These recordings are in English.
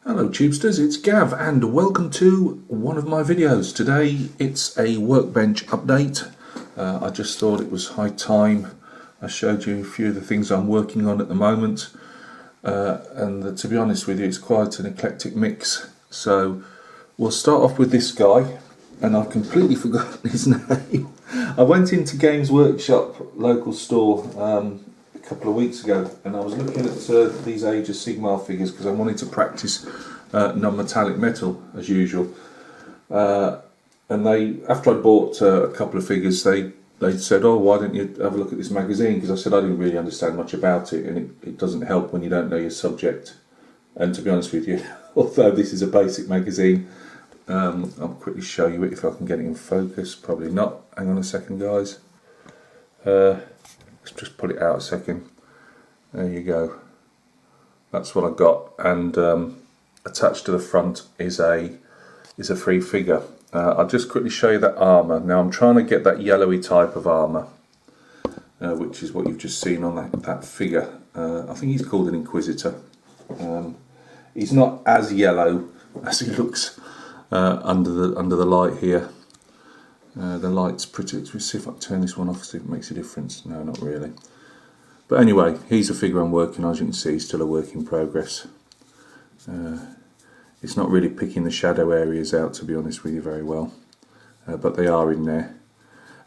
Hello Tubesters, it's Gav and welcome to one of my videos. Today it's a workbench update. I just thought it was high time I showed you a few of the things I'm working on at the moment, and to be honest with you, it's quite an eclectic mix. So we'll start off with this guy, and I've completely forgotten his name. I went into Games Workshop local store a couple of weeks ago, and I was looking at these Age of Sigmar figures because I wanted to practice non-metallic metal as usual. And after I bought a couple of figures, they said, "Oh, why don't you have a look at this magazine?" Because I said I didn't really understand much about it, and it doesn't help when you don't know your subject. And to be honest with you, although this is a basic magazine, I'll quickly show you it if I can get it in focus. Probably not. Hang on a second, guys. Let's just put it out a second. There you go. That's what I got, and attached to the front is a free figure. I'll just quickly show you that armour. Now I'm trying to get that yellowy type of armour, which is what you've just seen on that figure. I think he's called an Inquisitor. He's not as yellow as he looks under the light here. The light's pretty. Let's see if I can turn this one off, see if it makes a difference. No, not really. But anyway, he's a figure I'm working on. As you can see, he's still a work in progress. It's not really picking the shadow areas out, to be honest with you, very well, but they are in there.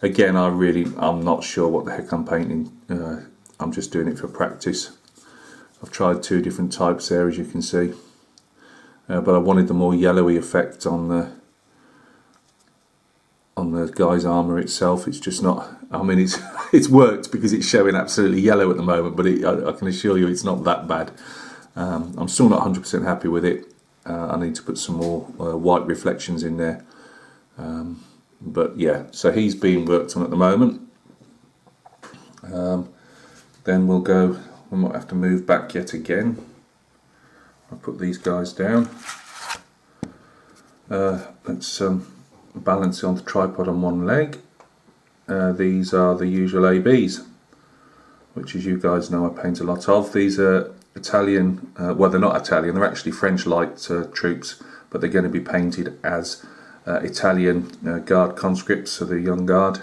Again, I'm not sure what the heck I'm painting. I'm just doing it for practice. I've tried two different types there, as you can see, but I wanted the more yellowy effect on the guy's armour itself. It's just not. I mean, it's worked because it's showing absolutely yellow at the moment, but I can assure you it's not that bad. I'm still not 100% happy with it. I need to put some more white reflections in there, but yeah, so he's being worked on at the moment. Then we might have to move back yet again. I'll put these guys down. Let's balance it on the tripod on one leg. These are the usual ABs, which, as you guys know, I paint a lot of. These are Italian, well, they're not Italian, they're actually French light troops, but they're going to be painted as Italian guard conscripts, so the young guard.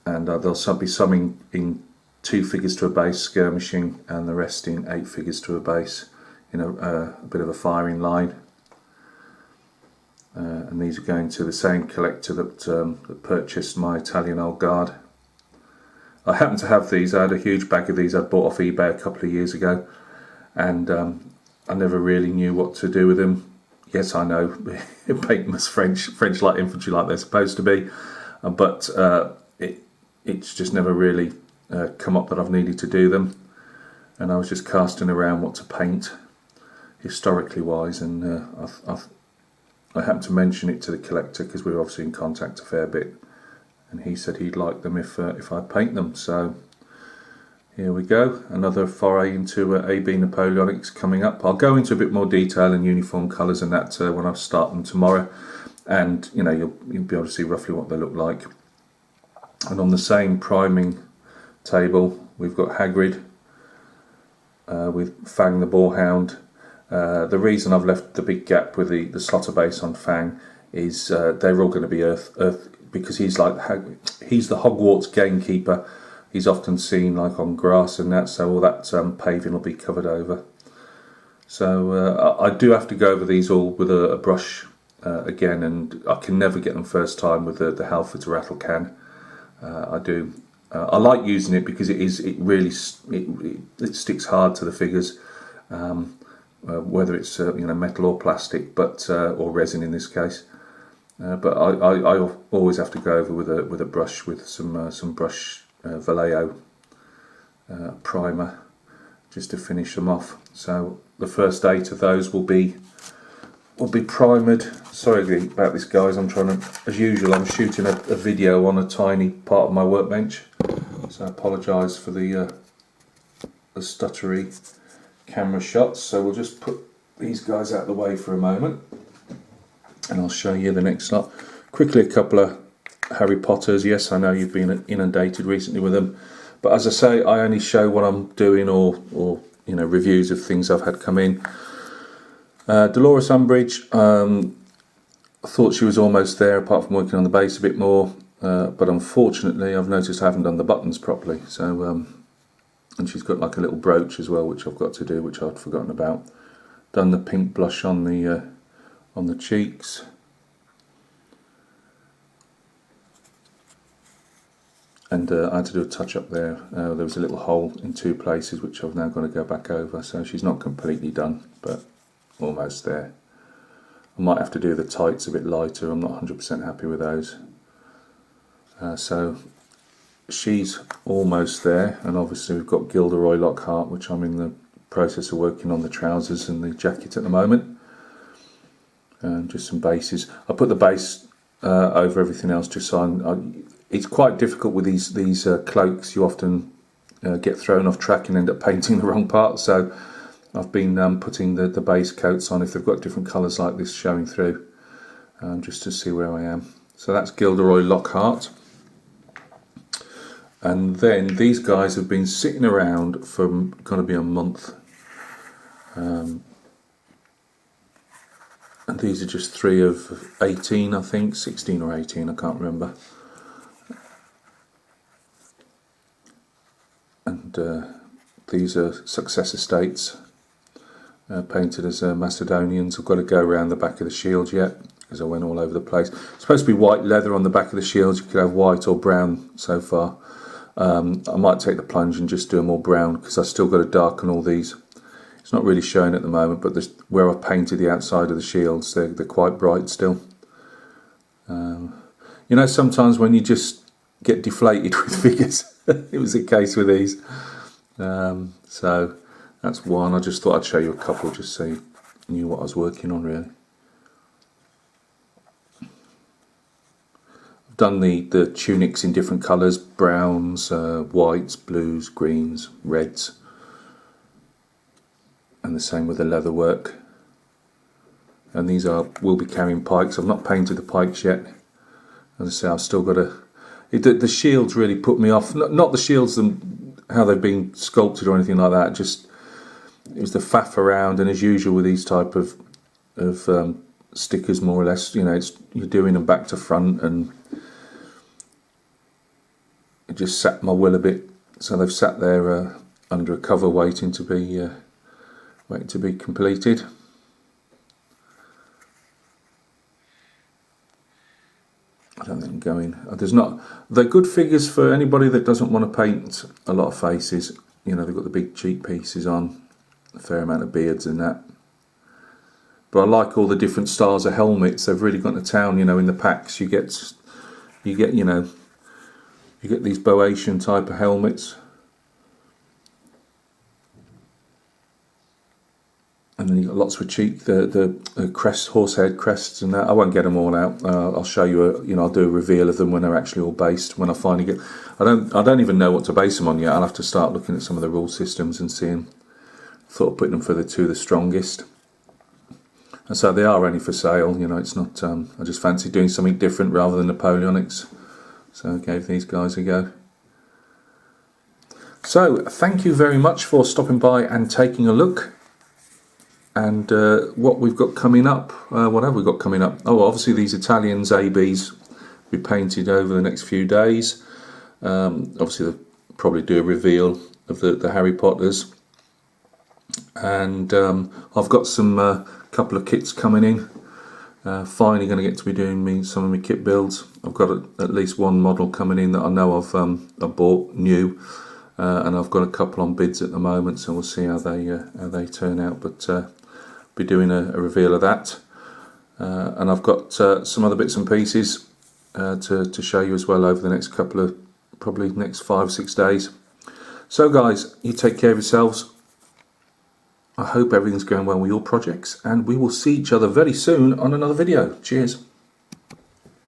And there'll be some in 2 figures to a base skirmishing, and the rest in 8 figures to a base, in a bit of a firing line. And these are going to the same collector that purchased my Italian old guard. I happen to have these. I had a huge bag of these I'd bought off eBay a couple of years ago, and I never really knew what to do with them. Yes, I know, paint them as French light infantry like they're supposed to be, but it's just never really come up that I've needed to do them, and I was just casting around what to paint historically wise, and I happened to mention it to the collector because we were obviously in contact a fair bit, and he said he'd like them if I'd paint them. So here we go, another foray into AB Napoleonics coming up. I'll go into a bit more detail and uniform colours and that when I start them tomorrow, and you know, you'll be able to see roughly what they look like. And on the same priming table we've got Hagrid with Fang the Boarhound. The reason I've left the big gap with the slaughter base on Fang is they're all going to be earth, because he's the Hogwarts gamekeeper. He's often seen like on grass and that, so all that paving will be covered over. So I do have to go over these all with a brush again, and I can never get them first time with the Halford's rattle can. I do. I like using it because it really sticks hard to the figures. Whether it's metal or plastic, but or resin in this case, but I always have to go over with a brush with some brush Vallejo primer just to finish them off. So the first 8 of those will be primed. Sorry about this, guys. I'm trying to, as usual, I'm shooting a video on a tiny part of my workbench, so I apologise for the stuttery camera shots. So we'll just put these guys out of the way for a moment, and I'll show you the next lot. Quickly, a couple of Harry Potters. Yes, I know you've been inundated recently with them, but as I say, I only show what I'm doing or reviews of things I've had come in. Dolores Umbridge, I thought she was almost there, apart from working on the base a bit more, but unfortunately I've noticed I haven't done the buttons properly. So and she's got like a little brooch as well, which I've got to do, which I'd forgotten about. Done the pink blush on the cheeks. And I had to do a touch up there. There was a little hole in 2 places, which I've now got to go back over. So she's not completely done, but almost there. I might have to do the tights a bit lighter. I'm not 100% happy with those. So she's almost there, and obviously we've got Gilderoy Lockhart, which I'm in the process of working on the trousers and the jacket at the moment. And just some bases. I put the base over everything else just so it's quite difficult with these cloaks. You often get thrown off track and end up painting the wrong part. So I've been putting the base coats on if they've got different colours like this showing through, just to see where I am. So that's Gilderoy Lockhart. And then these guys have been sitting around for going to be a month. And these are just 3 of 18, I think, 16 or 18, I can't remember. And these are Success Estates, painted as Macedonians. I've got to go around the back of the shield yet, because I went all over the place. It's supposed to be white leather on the back of the shield. You could have white or brown so far. I might take the plunge and just do them all brown, because I've still got to darken all these. It's not really showing at the moment, but where I've painted the outside of the shields, they're quite bright still. You know, sometimes when you just get deflated with figures, it was the case with these. So that's one. I just thought I'd show you a couple just so you knew what I was working on, really. I've done the tunics in different colours: browns, whites, blues, greens, reds. And the same with the leather work. And these will be carrying pikes. I've not painted the pikes yet. As I say, I've still got to... The shields really put me off. Not the shields, how they've been sculpted or anything like that. Just it was the faff around, and as usual with these type of stickers, more or less, you know, you're doing them back to front, and it just sat my will a bit. So they've sat there under a cover, waiting to be completed. I don't think I'm going. They're good figures for anybody that doesn't want to paint a lot of faces. You know, they've got the big cheek pieces on, a fair amount of beards and that. But I like all the different styles of helmets. They've really gone to town. You know, in the packs you get these Boeotian type of helmets. And then you've got lots with cheek, the crest, horsehead crests and that. I won't get them all out. I'll show you, I'll do a reveal of them when they're actually all based. When I finally get, I don't even know what to base them on yet. I'll have to start looking at some of the rule systems and seeing. Thought of putting them for the 2 the strongest. And so they are only for sale. You know, it's not. I just fancy doing something different rather than Napoleonics. So I gave these guys a go. So thank you very much for stopping by and taking a look. And what we've got coming up, what have we got coming up? Oh, obviously these Italians, ABs, will be painted over the next few days. Obviously they'll probably do a reveal of the Harry Potters. And I've got some couple of kits coming in. Finally going to get to be doing some of my kit builds. I've got at least one model coming in that I know I've bought new. And I've got a couple on bids at the moment, so we'll see how they turn out. But be doing a reveal of that, and I've got some other bits and pieces to show you as well over the next couple of, probably next 5 or 6 days. So guys, you take care of yourselves. I hope everything's going well with your projects, and we will see each other very soon on another video. Cheers.